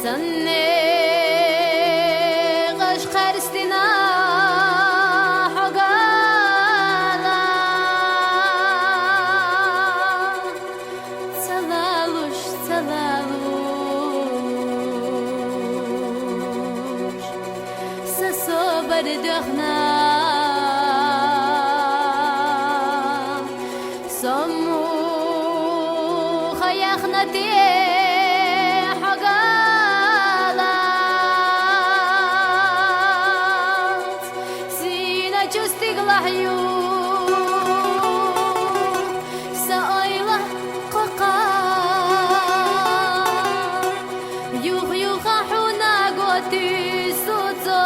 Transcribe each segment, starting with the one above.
سنة غش خرستنا حقالا تلالوش سسوبر دخنا سمو خيخنا Çöstiglah yu Sa'ayla qaqar Yuh yuhahuna goti suzo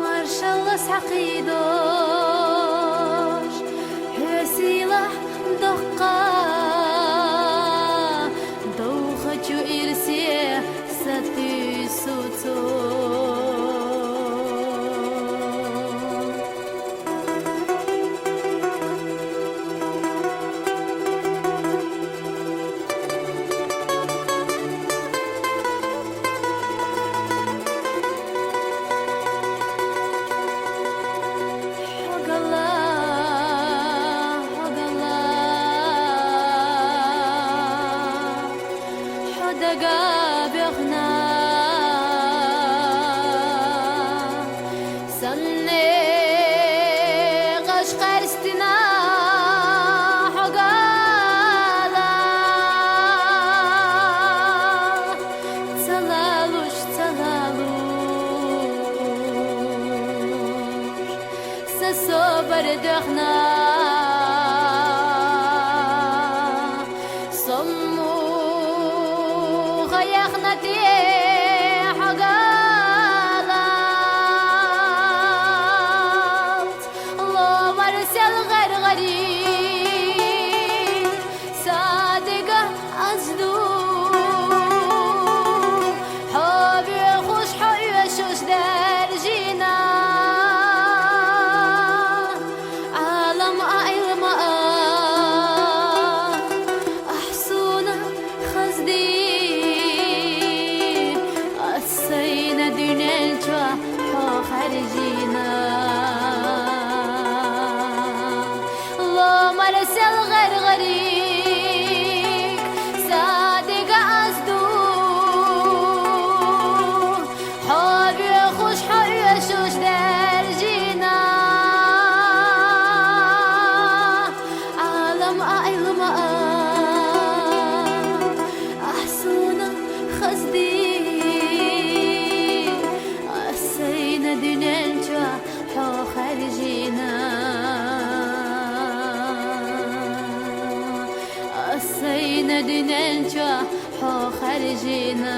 Marshallah saqidosh Hesilah daqqa Dawkhachu irsi sati suzo دقابقنا سنة غش قرستنا حقالا تلالوش سسوبر دخنا خيخنتي حقالات الله مرسل غير غريب صادقة أزدو حبي خوش حبي شوش درجينا عالم علم أحسونا خزدي دنيا خارجينا الله مرسل غير غريق صادق أصدو حبي خوش حبي شوش درجينا عالم علم أحسونا خزدي خارجينا السينا دننجا خارجينا